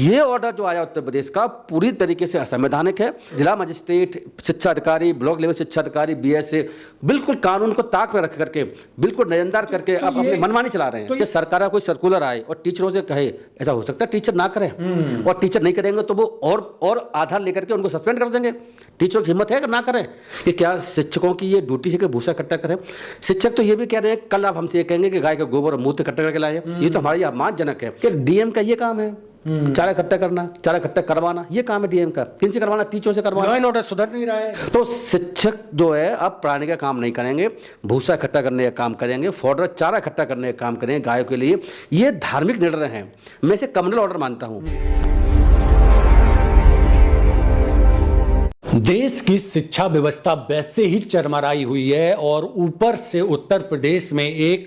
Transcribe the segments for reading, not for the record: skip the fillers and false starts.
ये ऑर्डर जो आया उत्तर प्रदेश का पूरी तरीके से असंवैधानिक है। जिला मजिस्ट्रेट, शिक्षा अधिकारी, ब्लॉक लेवल शिक्षा अधिकारी, बीएसए बिल्कुल कानून को ताक में रख करके बिल्कुल नजरअंदाज करके अब अपनी मनमानी चला रहे हैं। कि सरकार का कोई सर्कुलर आए और टीचरों से कहे, ऐसा हो सकता है टीचर ना करें, और टीचर नहीं करेंगे तो वो और आधार लेकर के उनको सस्पेंड कर देंगे। टीचरों की हिम्मत है कि ना करें? कि क्या शिक्षकों की ये ड्यूटी है कि भूसा इकट्ठा करें? शिक्षक तो ये भी कह रहे हैं, कल आप हमसे ये कहेंगे कि गाय का गोबर और मूत्र इकट्ठा करके लाए। ये तो हमारा अपमानजनक है कि डीएम का ये काम है चारा इकट्ठा करना, चारा इकट्ठा करवाना, ये काम है डीएम का। किन से करवाना? टीचरों से करवाना। लॉ एंड ऑर्डर सुधर नहीं रहा है। तो शिक्षक जो है अब प्राणी का काम नहीं करेंगे, भूसा इकट्ठा करने का काम करेंगे, फॉडर चारा इकट्ठा करने का काम करेंगे गायों के लिए। ये धार्मिक निर्णय है, मैं इसे कम्युनल ऑर्डर मानता हूं। देश की शिक्षा व्यवस्था वैसे ही चरमराई हुई है और ऊपर से उत्तर प्रदेश में एक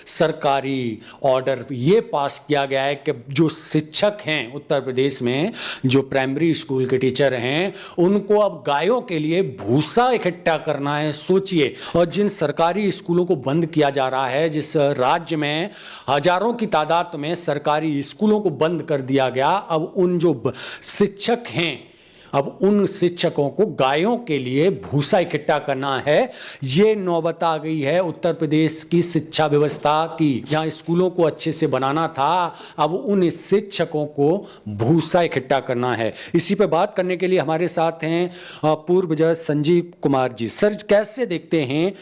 सरकारी ऑर्डर ये पास किया गया है कि जो शिक्षक हैं उत्तर प्रदेश में, जो प्राइमरी स्कूल के टीचर हैं, उनको अब गायों के लिए भूसा इकट्ठा करना है। सोचिए, और जिन सरकारी स्कूलों को बंद किया जा रहा है, जिस राज्य में हजारों की तादाद में सरकारी स्कूलों को बंद कर दिया गया, अब उन जो शिक्षक हैं, अब उन शिक्षकों को गायों के लिए भूसा इकट्ठा करना है। ये नौबत आ गई है उत्तर प्रदेश की शिक्षा व्यवस्था की। जहां स्कूलों को अच्छे से बनाना था, अब उन शिक्षकों को भूसा इकट्ठा करना है। इसी पे बात करने के लिए हमारे साथ हैं पूर्व जज संजीव कुमार जी। सर, कैसे देखते हैं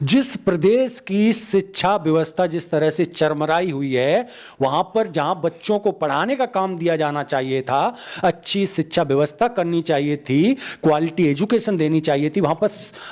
जिस प्रदेश की शिक्षा व्यवस्था जिस तरह से चरमराई हुई है, वहां पर जहां बच्चों को पढ़ाने का काम दिया जाना चाहिए था, अच्छी शिक्षा व्यवस्था करनी चाहिए थी, क्वालिटी एजुकेशन देनी चाहिए थी, वहां पर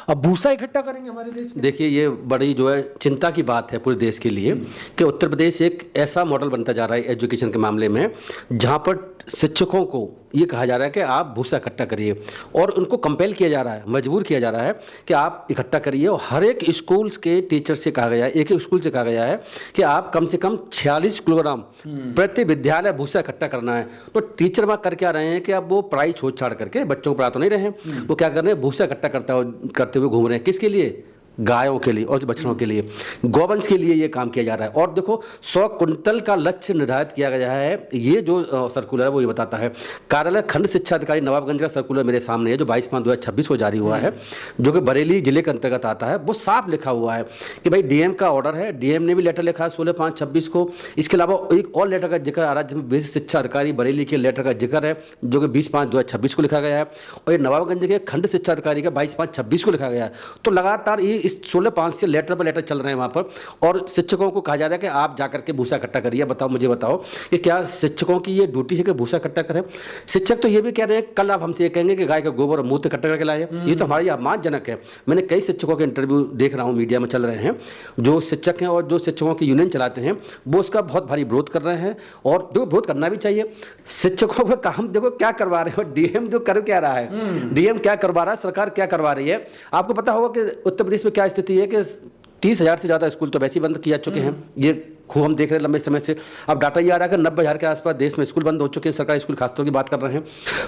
अब भूसा इकट्ठा करेंगे हमारे देश में? देखिए, ये बड़ी जो है चिंता की बात है पूरे देश के लिए कि उत्तर प्रदेश एक ऐसा मॉडल बनता जा रहा है एजुकेशन के मामले में, जहां पर शिक्षकों को ये कहा जा रहा है कि आप भूसा इकट्ठा करिए, और उनको कंपेल किया जा रहा है, मजबूर किया जा रहा है कि आप इकट्ठा करिए। और हर एक स्कूल्स के टीचर से कहा गया है, एक एक स्कूल से कहा गया है कि आप कम से कम 46 किलोग्राम प्रति विद्यालय भूसा इकट्ठा करना है। तो टीचर वहाँ कर क्या रहे हैं कि अब वो पढ़ाई छोड़ छाड़ करके बच्चों को पढ़ा तो नहीं रहे हैं, वो क्या कर रहे हैं, भूसा इकट्ठा करते हुए घूम रहे हैं। किसके लिए? गायों के लिए और बछड़ों के लिए, गौवंश के लिए ये काम किया जा रहा है। और देखो, 100 कुंतल का लक्ष्य निर्धारित किया गया है। ये जो सर्कुलर है वो ये बताता है। कार्यालय खंड शिक्षा अधिकारी नवाबगंज का सर्कुलर मेरे सामने है, जो 22/5/2026 को जारी हुआ है, जो कि बरेली जिले के अंतर्गत आता है। वो साफ लिखा हुआ है कि भाई डीएम का ऑर्डर है, डीएम ने भी लेटर लिखा है 16/5/26 को। इसके अलावा एक और लेटर का जिक्र आ रहा है जिसमें बेसिक शिक्षा अधिकारी बरेली के लेटर का जिक्र है, जो कि 20/5/2026 को लिखा गया है। और ये नवाबगंज के खंड शिक्षा अधिकारी का 22/5/26 को लिखा गया है। तो लगातार ये इस 16/5 से लेटर पर लेटर चल रहे हैं वहाँ पर, और शिक्षकों को कहा जा रहा है कि आप जाकर के भूसा इकट्ठा करिए। बताओ, मुझे बताओ कि क्या शिक्षकों की ये ड्यूटी है कि भूसा इकट्ठा करें? शिक्षक तो ये भी कह रहे हैं, कल आप हमसे ये कहेंगे कि गाय का गोबर और मूत्र इकट्ठा करके लाए। ये तो हमारा अपमानजनक है। मैंने कई शिक्षकों के इंटरव्यू देख रहा हूँ, मीडिया में चल रहे हैं, जो शिक्षक हैं और जो शिक्षकों की यूनियन चलाते हैं, वो उसका बहुत भारी विरोध कर रहे हैं। और जो विरोध करना भी चाहिए। शिक्षकों का काम देखो क्या करवा रहे हो, डीएम जो कर क्या रहा है, डीएम क्या करवा रहा है, सरकार क्या करवा रही है। आपको पता होगा कि उत्तर प्रदेश में क्या स्थिति है कि 30,000 से ज़्यादा स्कूल तो वैसे ही बंद किया चुके हैं। ये खूब हम देख रहे हैं लंबे समय से। अब डाटा ये आ रहा है कि 90,000 के आसपास देश में स्कूल बंद हो चुके हैं, सरकारी स्कूल खासतौर की बात कर रहे हैं।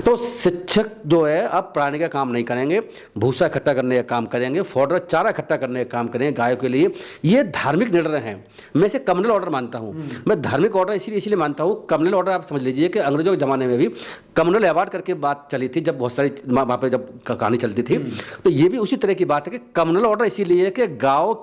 तो शिक्षक जो है अब प्राणी का काम नहीं करेंगे, भूसा इकट्ठा करने का काम करेंगे, फॉडर चारा इकट्ठा करने का काम करेंगे गायों के लिए। ये धार्मिक निर्णय है, मैं इसे कम्युनल ऑर्डर मानता हूँ। मैं धार्मिक ऑर्डर इसीलिए मानता हूँ। कम्युनल ऑर्डर आप समझ लीजिए कि अंग्रेजों के ज़माने में भी कम्युनल अवार्ड करके बात चली थी, जब बहुत सारी वहाँ पर जब कहानी चलती थी। तो ये भी उसी तरह की बात है कि कम्युनल ऑर्डर इसीलिए कि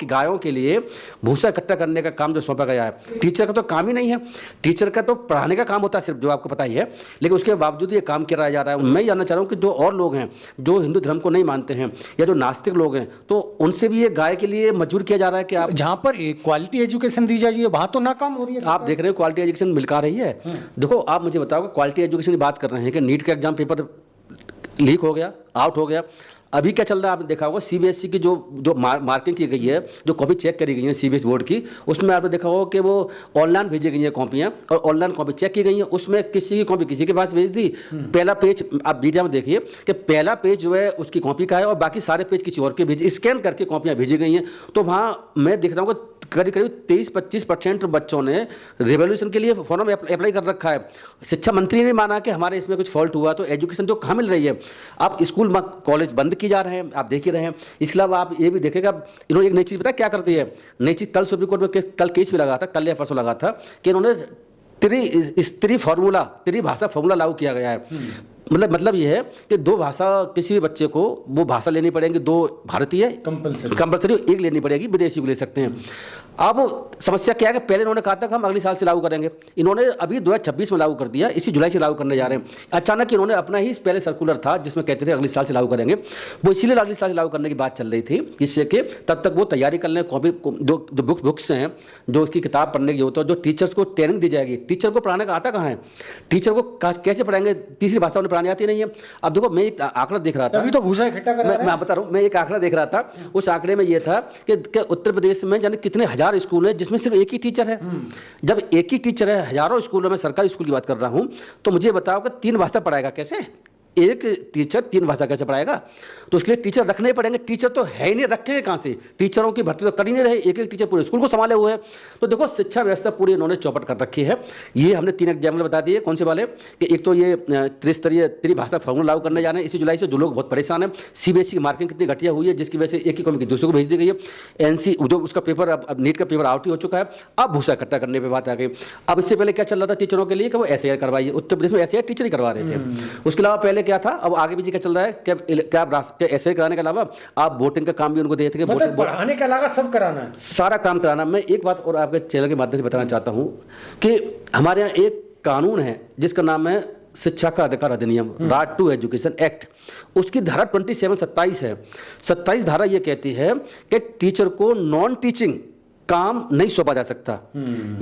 गायों के लिए भूसा इकट्ठा करने का काम जो सौंपा गया है। टीचर का तो काम ही नहीं है, टीचर का तो पढ़ाने का काम होता है सिर्फ, जो आपको पता ही है, लेकिन उसके बावजूद ये काम कराया जा रहा है। मैं जानना चाह रहा हूँ कि जो और लोग हैं जो हिंदू धर्म को नहीं मानते हैं या जो नास्तिक लोग हैं, तो उनसे भी ये गाय के लिए मजबूर किया जा रहा है कि आप जहां पर क्वालिटी एजुकेशन दी जाए वहां तो नाकाम हो रही है। आप देख रहे हो क्वालिटी एजुकेशन मिल रही है। देखो, आप मुझे बताओ, क्वालिटी एजुकेशन की बात कर रहे हैं कि नीट का एग्जाम पेपर लीक हो गया, आउट हो गया। अभी क्या चल रहा है आपने देखा होगा, सीबीएसई की जो मार्किंग की गई है, जो कॉपी चेक करी गई है सीबीएसई बोर्ड की, उसमें आपने देखा होगा कि वो ऑनलाइन भेजी गई हैं कॉपियाँ, और ऑनलाइन कॉपी चेक की गई हैं। उसमें किसी की कॉपी किसी के पास भेज दी। पहला पेज आप मीडिया में देखिए कि पहला पेज जो है उसकी कॉपी का है, और बाकी सारे पेज किसी और के भेजे, स्कैन करके कॉपियाँ भेजी गई हैं। तो वहाँ मैं देख रहा हूँ कि करीब 23-25% बच्चों ने रिवोल्यूशन के लिए फॉर्म अप्लाई कर रखा है। शिक्षा मंत्री ने माना कि हमारे इसमें कुछ फॉल्ट हुआ, तो एजुकेशन जो कहाँ मिल रही है। आप स्कूल कॉलेज बंद की जा रहे हैं, आप देख ही रहे हैं। इसके अलावा आप ये भी देखेगा, इन्होंने एक नई चीज़ पता क्या करती है, नई चीज़ कल सुप्रीम कोर्ट में कल केस भी लगा था, कल या परसों लगा था, कि इन्होंने त्रिभाषा फॉर्मूला लागू किया गया है। मतलब ये है कि दो भाषा किसी भी बच्चे को वो भाषा लेनी पड़ेगी, दो भारतीय कंपलसरी, एक लेनी पड़ेगी, विदेशी को ले सकते हैं। अब समस्या क्या है कि पहले इन्होंने कहा था कि हम अगले साल से लागू करेंगे, इन्होंने अभी 2026 में लागू कर दिया, इसी जुलाई से लागू करने जा रहे हैं। अचानक इन्होंने अपना ही पहले सर्कुलर था जिसमें कहते थे अगले साल से लागू करेंगे, वो इसीलिए अगले साल से लागू करने की बात चल रही थी, जिससे कि तब तक वो तैयारी कर लें, कॉपी जो बुक्स हैं, जो उसकी किताब पढ़ने की होता है, जो टीचर्स को ट्रेनिंग दी जाएगी। टीचर को पढ़ाने का आता कहाँ है, टीचर को कैसे पढ़ाएंगे, तीसरी भाषा उन्हें पढ़ाने आती नहीं है। अब देखो मैं एक आंकड़ा देख रहा था, अभी तो भूसा इकट्ठा कर रहा है। मैं बता रहा हूँ, मैं एक आंकड़ा देख रहा था, उस आंकड़े में ये था कि उत्तर प्रदेश में जाने कितने हजार स्कूल हैं जिसमें सिर्फ एक ही टीचर है। जब एक ही टीचर है हजारों स्कूलों में, सरकारी स्कूल की बात कर रहा हूं, तो मुझे बताओ कि 3 भाषा पढ़ाएगा कैसे? एक टीचर 3 भाषा कैसे पढ़ाएगा? तो उसके लिए टीचर रखने पड़ेंगे। टीचर तो है ही नहीं, रखेंगे कहाँ से? टीचरों की भर्ती तो कर ही नहीं रहे, एक टीचर पूरे स्कूल को संभाले हुए हैं। तो देखो शिक्षा व्यवस्था पूरी इन्होंने चौपट कर रखी है। ये हमने 3 एग्जाम्पल बता दिए, कौन से वाले, कि एक तो ये त्रिस्तरीय त्रिभाषा फॉर्मूला लागू करने जा रहे हैं इसी जुलाई से, जो लोग बहुत परेशान हैं। CBSE की मार्किंग कितनी घटिया हुई है, जिसकी वजह से एक ही कॉपी की दूसरे को भेज दी गई है। NC जो उसका पेपर अब नीट का पेपर आउट हो चुका है, अब भूसा इकट्ठा करने पर बात आ गई। अब इससे पहले क्या चल रहा था टीचरों के लिए कि वो SIR करवाइए, उत्तर प्रदेश में SIR टीचर ही करवा रहे थे। उसके अलावा पहले क्या था, अब आगे भी क्या चल रहा है कि SIR कराने के अलावा आप वोटिंग का काम भी उनको देते थे, मतलब पढ़ाने के अलावा सब कराना है, सारा काम कराना। मैं एक बात और आपके चैनल के माध्यम से बताना चाहता हूं कि हमारे यहाँ एक कानून है जिसका नाम है शिक्षा का अधिकार अधिनियम, राइट टू एजुकेशन एक्ट। उसकी धारा 27 है। 27 धारा ये कहती है कि टीचर को नॉन टीचिंग काम नहीं सौंपा जा सकता।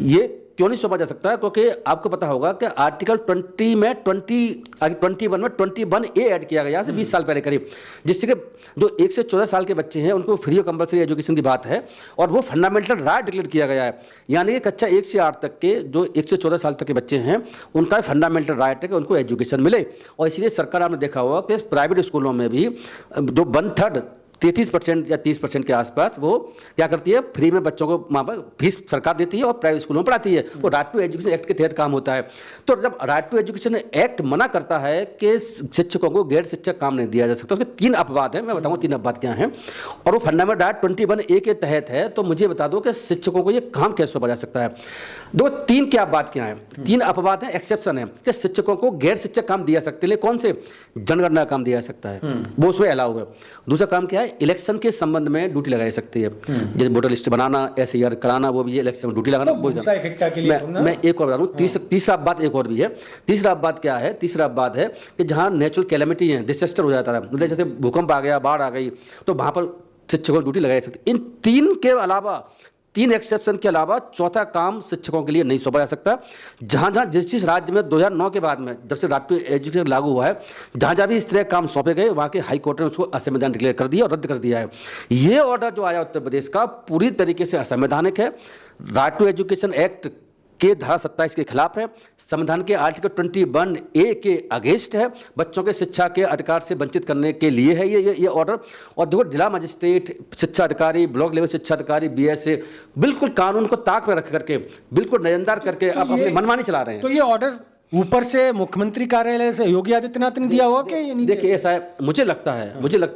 ये क्यों नहीं सौंपा जा सकता? क्योंकि आपको पता होगा कि आर्टिकल 21 में 21A ऐड किया गया से 20 साल पहले करीब, जिससे कि जो 1 से 14 साल के बच्चे हैं उनको फ्री और कंपलसरी एजुकेशन की बात है, और वो फंडामेंटल राइट डिक्लेयर किया गया है। यानी कि कक्षा 1 से 8 तक के जो 1 से 14 साल तक के बच्चे हैं उनका फंडामेंटल राइट है कि उनको एजुकेशन मिले। और इसलिए सरकार, आपने देखा होगा कि प्राइवेट स्कूलों में भी जो 1/3 33% या 30% के आसपास वो क्या करती है, फ्री में बच्चों को माँ बाप फीस सरकार देती है और प्राइवेट स्कूलों में पढ़ाती है। वो राइट टू एजुकेशन एक्ट के तहत काम होता है। तो जब राइट टू एजुकेशन एक्ट मना करता है कि शिक्षकों को गैर शिक्षक काम नहीं दिया जा सकता, उसके 3 अपवाद हैं। मैं बताऊंगा 3 अपवाद क्या हैं, और वो फंडामेंटल राइट 21A के तहत है। तो मुझे बता दो कि शिक्षकों को ये काम कैसे सौंपा जा सकता है। दो 3 क्या बात क्या है, 3 अपवाद हैं, एक्सेप्शन है कि शिक्षकों को गैर शिक्षक काम दिया सकते हैं। कौन से? जनगणना काम दिया जा सकता है, वो उसमें अलाउ है। दूसरा काम क्या है, इलेक्शन के संबंध में ड्यूटी लगाई सकती है, जैसे वोटर लिस्ट बनाना, SIR कराना, वो भी इलेक्शन में ड्यूटी लगाना। मैं एक और बता दूं, तीसरा बात एक और भी है। तीसरा बात क्या है? तीसरा बात है कि जहां नेचुरल कैलेमिटी है, डिजास्टर हो जाता है, मतलब जैसे भूकंप आ गया, बाढ़ आ गई, तो वहां पर शिक्षकों को ड्यूटी लगाई सकती। इन 3 के अलावा, 3 एक्सेप्शन के अलावा चौथा काम शिक्षकों के लिए नहीं सौंपा जा सकता। जहां जहां जिस राज्य में 2009 के बाद में, जब से राइट टू एजुकेशन लागू हुआ है, जहां जहां भी इस तरह काम सौंपे गए, वहां के हाई कोर्ट ने उसको असंवैधानिक डिक्लेयर कर दिया और रद्द कर दिया है। ये ऑर्डर जो आया उत्तर प्रदेश का पूरी तरीके से असंवैधानिक है, राइट टू एजुकेशन एक्ट के धारा 27 के खिलाफ है, संविधान के आर्टिकल 21A के अगेंस्ट है, बच्चों के शिक्षा के अधिकार से वंचित करने के लिए है ये ऑर्डर। और देखो, जिला मजिस्ट्रेट, शिक्षा अधिकारी, ब्लॉक लेवल शिक्षा अधिकारी, BSA बिल्कुल कानून को ताक पर रख करके, बिल्कुल नजरअंदाज करके आप अपनी मनमानी चला रहे हैं। तो ये ऑर्डर ऊपर से मुख्यमंत्री कार्यालय से योगी आदित्यनाथ ने दिया हुआ कि? देखिए, ऐसा है, मुझे लगता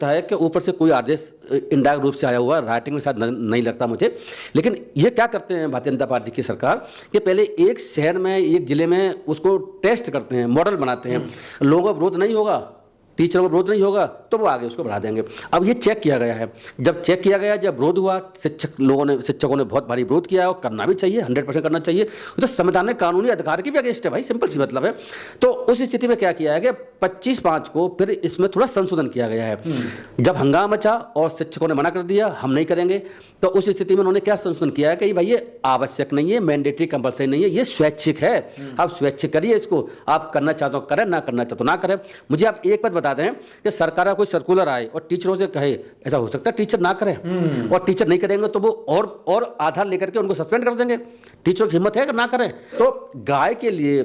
है कि ऊपर से कोई आदेश इनडायरेक्ट रूप से आया हुआ, राइटिंग में शायद नहीं लगता मुझे। लेकिन ये क्या करते हैं भारतीय जनता पार्टी की सरकार, कि पहले एक शहर में, एक जिले में उसको टेस्ट करते हैं, मॉडल बनाते हैं, लोगों का विरोध नहीं होगा, टीचरों को विरोध नहीं होगा, तो वो आगे उसको बढ़ा देंगे। अब ये चेक किया गया है, जब चेक किया गया, जब विरोध हुआ, शिक्षकों ने बहुत भारी विरोध किया, और करना भी चाहिए, 100% करना चाहिए। तो संवैधानिक कानूनी अधिकार की भी अगेंस्ट है भाई, सिंपल सी मतलब है। तो उस स्थिति में क्या किया है कि 25/5 को फिर इसमें थोड़ा संशोधन किया गया है। जब हंगामा मचा और शिक्षकों ने मना कर दिया, हम नहीं करेंगे, तो उस स्थिति में उन्होंने क्या संशोधन किया है कि भाई ये आवश्यक नहीं है, मैंडेटरी कंपल्सरी नहीं है, ये स्वैच्छिक है, आप स्वैच्छिक करिए इसको, आप करना चाहते हो करें, ना करना चाहते हो ना करें। मुझे आप एक बात बता दें कि सरकार का कोई सर्कुलर आए और टीचरों से कहे, ऐसा हो सकता है टीचर ना करें, और टीचर नहीं करेंगे तो वो और आधार लेकर के उनको सस्पेंड कर देंगे। टीचरों की हिम्मत है कि ना करें। तो गाय के लिए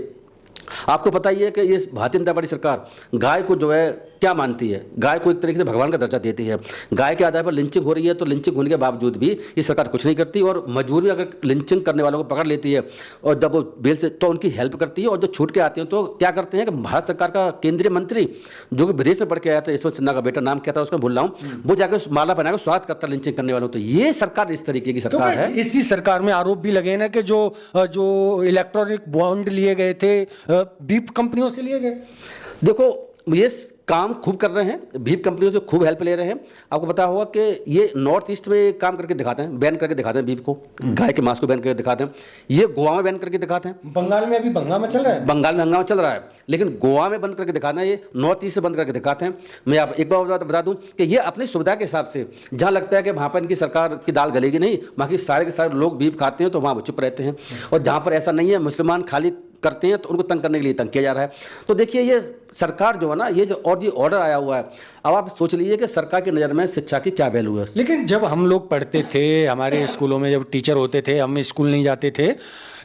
आपको पता ही है कि ये भारतीय जनता पार्टी सरकार गाय को जो है क्या मानती है, गाय को एक तरीके से भगवान का दर्जा देती है। गाय के आधार पर लिंचिंग हो रही है तो लिंचिंग होने के बावजूद भी ये सरकार कुछ नहीं करती, और मजबूरी में अगर लिंचिंग करने वालों को पकड़ लेती है और जब वो बेल से तो उनकी हेल्प करती है, और जो छूट के आते हैं तो क्या करते हैं कि भारत सरकार का केंद्रीय मंत्री जो कि विदेश में पढ़ के आया था, यशवंत सिन्हा का बेटा, नाम क्या था उसका भूल रहा हूँ, वो जाकर माला बनाकर स्वागत करता लिंचिंग करने वालों। तो ये सरकार इस तरीके की सरकार है। इसी सरकार में आरोप भी लगे ना कि जो इलेक्ट्रॉनिक बॉन्ड लिए गए थे बीफ कंपनियों से लिए गए। देखो ये काम खूब कर रहे हैं, बीफ कंपनियों से खूब हेल्प ले रहे हैं। आपको पता होगा कि ये नॉर्थ ईस्ट में काम करके दिखाते हैं, बैन करके दिखाते हैं बीफ को, गाय के मांस को बैन करके दिखाते हैं। ये गोवा में बैन करके दिखाते हैं। बंगाल में अभी हंगामा चल रहा है, बंगाल में हंगामा चल रहा है, लेकिन गोवा में बंद करके दिखाते हैं, ये नॉर्थ ईस्ट से बंद करके दिखाते हैं। मैं आप एक बार बता दूं कि ये अपनी सुविधा के हिसाब से, जहाँ लगता है कि वहाँ पर इनकी सरकार की दाल गलेगी नहीं, बाकी सारे के सारे लोग बीफ खाते हैं तो वहाँ चुप रहते हैं, और जहाँ पर ऐसा नहीं है, मुसलमान खाली करते हैं तो उनको तंग करने के लिए तंग किया जा रहा है। तो देखिए ये सरकार जो है ना, ये जो ऑर्डर आया हुआ है, अब आप सोच लीजिए कि सरकार की नज़र में शिक्षा की क्या वैल्यू है। लेकिन जब हम लोग पढ़ते थे, हमारे स्कूलों में जब टीचर होते थे, हम स्कूल नहीं जाते थे,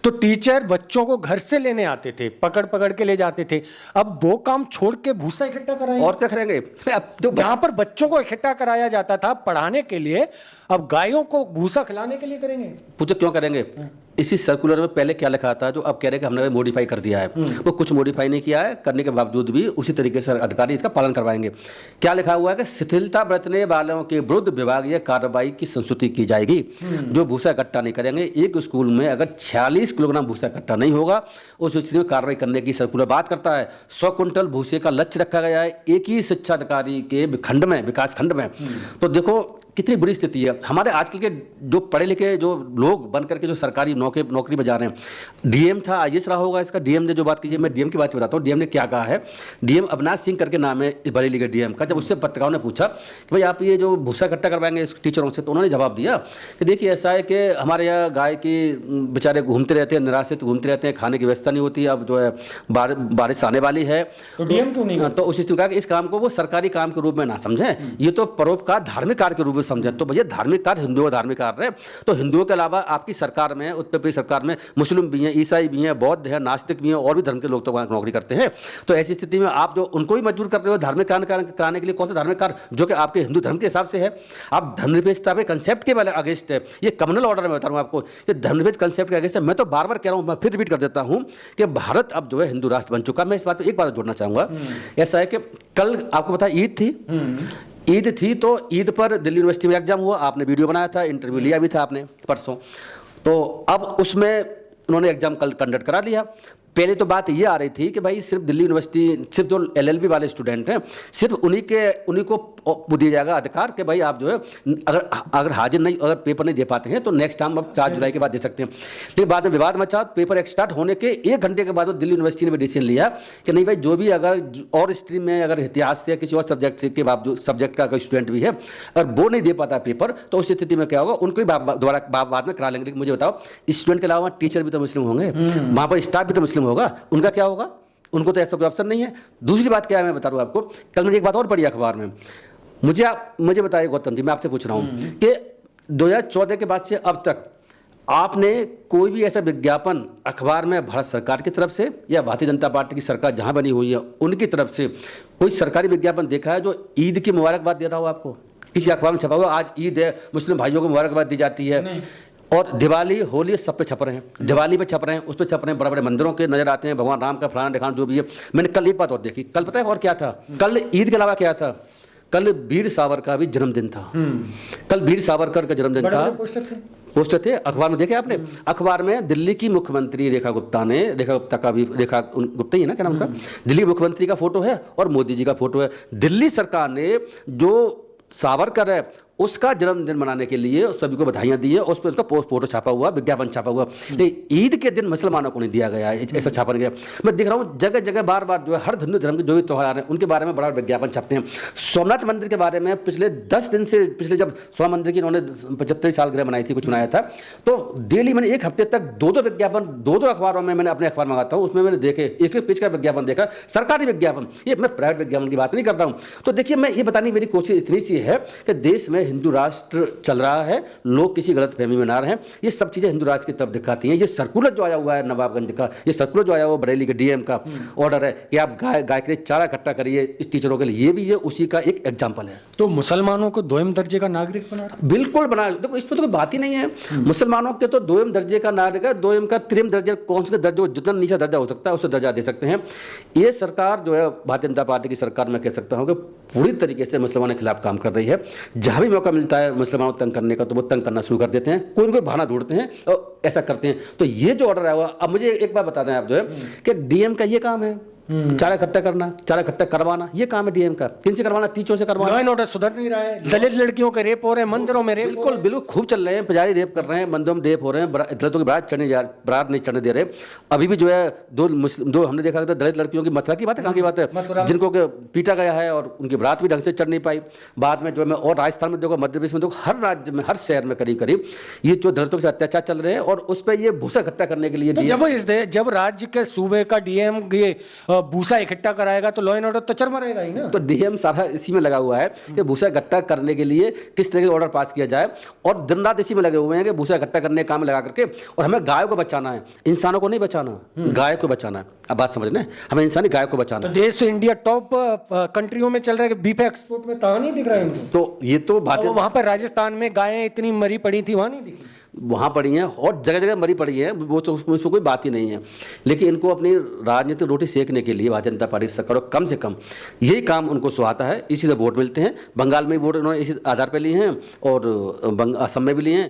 तो टीचर बच्चों को घर से लेने आते थे, पकड़ पकड़ के ले जाते थे। अब वो काम छोड़ के भूसा इकट्ठा कराएंगे, और क्या करेंगे? अब तो जहां पर बच्चों को इकट्ठा कराया जाता था पढ़ाने के लिए, अब गायों को भूसा खिलाने के लिए करेंगे। पूछो क्यों करेंगे? इसी सर्कुलर में पहले क्या लिखा था जो अब कह रहे हैं कि हमने मॉडिफाई कर दिया है, वो कुछ मॉडिफाई नहीं किया है, करने के बावजूद भी उसी तरीके से अधिकारी इसका पालन करवाएंगे। क्या लिखा हुआ है कि शिथिलता बरतने वालों के विरुद्ध विभागीय कार्रवाई की संस्तुति की जाएगी। जो भूसा इकट्ठा नहीं करेंगे, एक स्कूल में अगर 46 किलोग्राम भूसा इकट्ठा नहीं होगा, उस स्थिति में कार्रवाई करने की सर्कुलर बात करता है। 100 कुंटल भूसे का लक्ष्य रखा गया है एक ही शिक्षा अधिकारी के खंड में, विकास खंड में। तो देखो कितनी बुरी स्थिति है। हमारे आजकल के जो पढ़े लिखे जो लोग बन करके जो सरकारी नौकरी में जा रहे हैं, डीएम था, आईएएस रहा होगा इसका, डीएम ने जो बात की है, मैं डीएम की बात बताता हूँ। डीएम ने क्या कहा है, डीएम अविनाश सिंह करके नाम है बरेली के डीएम का। जब उससे पत्रकारों ने पूछा कि भाई आप ये जो भूसा इकट्ठा करवाएंगे टीचरों से, तो उन्होंने जवाब दिया कि देखिए ऐसा है कि हमारे यहाँ गाय की बेचारे घूमते रहते हैं, निराश्रित घूमते रहते हैं, खाने की व्यवस्था नहीं होती, अब जो है बारिश आने वाली है, तो डीएम क्यों नहीं? तो उस स्थिति में कहा कि इस काम को वो सरकारी काम के रूप में ना समझें, ये तो परोपकार धार्मिक कार्य के रूप में समझें। तो भैया धार्मिक कार्य हिंदुओं का धार्मिक कार्य है, तो हिंदुओं के अलावा आपकी सरकार में, उत्तर प्रदेश सरकार में मुस्लिम भी हैं, ईसाई भी हैं, बौद्ध हैं, नास्तिक भी हैं, और भी धर्म के लोग तो वहाँ नौकरी करते हैं। तो ऐसी स्थिति में आप जो उनको भी मजबूर कर रहे हो धार्मिक कार्य कराने के लिए, कौन सा धार्मिक कार्य जो कि आपके हिंदू धर्म के हिसाब से है। आप धर्मनिरपेक्षता के कंसेप्ट के वाले अगेंस्ट है, ये कम्युनल ऑर्डर में बता रहा हूँ आपको, ये धर्मनिरपेक्ष कंसेप्ट के अगेंस्ट है। मैं तो बार बार कह रहा हूँ, मैं फिर रिपीट कर देता हूँ कि भारत अब जो है हिंदू राष्ट्र बन चुका। मैं इस बात पर एक बात जोड़ना चाहूँगा, ऐसा है कि कल आपको पता ईद थी, तो ईद पर दिल्ली यूनिवर्सिटी में एग्जाम हुआ, आपने वीडियो बनाया था, इंटरव्यू लिया भी था आपने परसों। तो अब उसमें उन्होंने एग्जाम कल कंडक्ट करा लिया। पहले तो बात ये आ रही थी कि भाई सिर्फ दिल्ली यूनिवर्सिटी, सिर्फ जो एलएलबी वाले स्टूडेंट हैं, सिर्फ उन्हीं को दिया जाएगा अधिकार कि भाई आप जो है अगर हाजिर नहीं, अगर पेपर नहीं दे पाते हैं तो नेक्स्ट टाइम अब 4 जुलाई के बाद दे सकते हैं। लेकिन बाद में विवाद मचा, पेपर स्टार्ट होने के 1 घंटे के बाद दिल्ली यूनिवर्सिटी ने भी डिसीजन लिया कि नहीं भाई, जो भी अगर और स्ट्रीम में अगर इतिहास से किसी और सब्जेक्ट के बावजूद सब्जेक्ट का कोई स्टूडेंट भी है, अगर वो नहीं दे पाता पेपर, तो उस स्थिति में क्या होगा, उनको दोबारा बाद में करा लेंगे। लेकिन मुझे बताओ, स्टूडेंट के अलावा टीचर भी तो मुस्लिम होंगे, वहाँ पर स्टाफ भी तो मुस्लिम होगा, उनका क्या होगा? उनको तो ऐसा कोई ऑप्शन नहीं है। दूसरी बात क्या है, मैं बता रहा हूँ आपको, कल मैंने एक बात और पढ़ी अखबार में, मुझे बताइए गौतम जी, मैं आपसे पूछ रहा हूँ कि 2014 के बाद से अब तक आपने कोई भी ऐसा विज्ञापन अखबार में भारत सरकार की तरफ से या भारतीय जनता पार्टी की सरकार जहां बनी हुई है उनकी तरफ से कोई सरकारी विज्ञापन देखा है जो ईद की मुबारकबाद देता हो आपको? किसी अखबार में छपा हुआ आज ईद है, मुस्लिम भाइयों को मुबारकबाद दी जाती है, और दिवाली होली सब पे छप रहे हैं, दिवाली पे छप रहे हैं, उस पे छप रहे हैं, बड़े बड़े मंदिरों के नजर आते हैं, भगवान राम का फलाना दिखाना जो भी है। मैंने कल एक बात और देखी, कल पता है और क्या था? कल ईद के अलावा क्या था? कल वीर सावरकर का भी जन्मदिन था। कल वीर सावरकर का जन्मदिन था, पोस्टर थे अखबार में, देखे आपने? अखबार में दिल्ली की मुख्यमंत्री रेखा गुप्ता गुप्ता ही है ना, क्या नाम उनका, दिल्ली मुख्यमंत्री का फोटो है और मोदी जी का फोटो है। दिल्ली सरकार ने जो सावरकर है उसका जन्मदिन मनाने के लिए सभी को बधाइयां दी है, उस पर उसका फोटो छापा हुआ, विज्ञापन छापा हुआ। लेकिन ईद के दिन मुसलमानों को नहीं दिया गया है, ऐसा छापा गया। मैं देख रहा हूँ जगह जगह बार बार जो है हर हिंदू धर्म के जो भी त्यौहार हैं उनके बारे में बड़ा विज्ञापन छापते हैं। सोमनाथ मंदिर के बारे में पिछले 10 दिन से, पिछले जब सोमनाथ मंदिर की इन्होंने 75 साल ग्रह बनाई थी, कुछ बनाया था, तो डेली मैंने 1 हफ्ते तक 2 विज्ञापन 2 अखबारों में, मैंने अपने अखबार मंगाता हूँ, उसमें मैंने देखे 1 पेज का विज्ञापन देखा, सरकारी विज्ञापन। ये मैं प्राइवेट विज्ञापन की बात नहीं कर रहा हूँ। तो देखिए, मैं ये बताने की मेरी कोशिश इतनी सी है कि देश में हिंदू राष्ट्र चल रहा है, लोग किसी गलत फहमी में ना रहें, ये सब चीज़ें हिंदू राष्ट्र की तरफ दिखाती हैं। ये सर्कुलर जो आया हुआ है नवाबगंज का, ये सर्कुलर जो आया हुआ बरेली के डीएम का ऑर्डर है कि आप गाय के लिए चारा इकट्ठा करिए इस टीचरों के लिए, ये भी ये उसी का एक एग्जाम्पल है। तो मुसलमानों को दोयम दर्जे का नागरिक बना रहा है? बिल्कुल बना, देखो इसमें तो कोई बात ही नहीं है। मुसलमानों के तो दोयम दर्जे का नागरिक है, दोयम का त्रिम दर्जे, कौन से दर्जे, जितना नीचा दर्जा हो सकता है उससे दर्जा दे सकते हैं। ये सरकार जो है भारतीय जनता पार्टी की सरकार, मैं कह सकता हूँ कि पूरी तरीके से मुसलमानों के खिलाफ काम कर रही है। जहाँ भी मौका मिलता है मुसलमानों को तंग करने का तो वो तंग करना शुरू कर देते हैं, कोई ना कोई बहाना ढूंढते हैं और ऐसा करते हैं। तो ये जो ऑर्डर आया हुआ, अब मुझे एक बात बता दें आप जो है कि डीएम का ये काम है चारा इकट्ठा करना, चारा इकट्ठा करवाना, ये काम है डीएम का। किन से करवाना? टीचरों से करवाना। लॉ एंड ऑर्डर सुधर नहीं रहा है, दलित लड़कियों के रेप हो रहे हैं, मंदिरों में रेप। बिल्कुल बिल्कुल खूब चल रहे हैं, पुजारी रेप कर रहे हैं, मंदिरों में रेप हो रहे हैं, दलितों की बारात नहीं चढ़ने दे रहे। अभी भी जो है दो हमने देखा था दलित लड़कियों की, मथुरा की बात है, कहाँ की बात है, जिनको पीटा गया है और उनकी बारात भी ढंग से चढ़ नहीं पाई। बाद में जो है, और राजस्थान में देखो, मध्य प्रदेश में देखो, हर राज्य में, हर शहर में करीब करीब ये जो दलितों के साथ अत्याचार चल रहे हैं और उस पर ये भूसा इकट्ठा करने के लिए जब राज्य के सूबे का डीएम ये भूसा इकट्ठा कराएगा तो लॉ एंड ऑर्डर तो चरमरा रहेगा ही ना। तो डीएम सारा इसी में लगा हुआ है कि भूसा इकट्ठा करने के लिए किस तरह के ऑर्डर पास किया जाए, और दिन रात इसी में लगे हुए हैं कि भूसा इकट्ठा करने का काम लगा करके, और हमें गाय को बचाना है, इंसानों को नहीं बचाना, गाय को बचाना है। अब बात समझ लें, हमें इंसानी गाय को बचाना तो देश इंडिया टॉप कंट्रियों में चल रहा है कि बीफ एक्सपोर्ट में कहाँ नहीं दिख रहा है। तो ये तो बात है, वहां पर राजस्थान में गायें इतनी मरी पड़ी थी, वहां नहीं दिखी, वहाँ पड़ी हैं और जगह जगह मरी पड़ी है, वो तो उसमें कोई बात ही नहीं है। लेकिन इनको अपनी राजनीतिक रोटी सेकने के लिए भारतीय जनता पार्टी की सरकार कम से कम यही काम उनको सुहाता है, इसी से वोट मिलते हैं। बंगाल में वोट उन्होंने इसी आधार पर लिए हैं और असम में भी लिए हैं।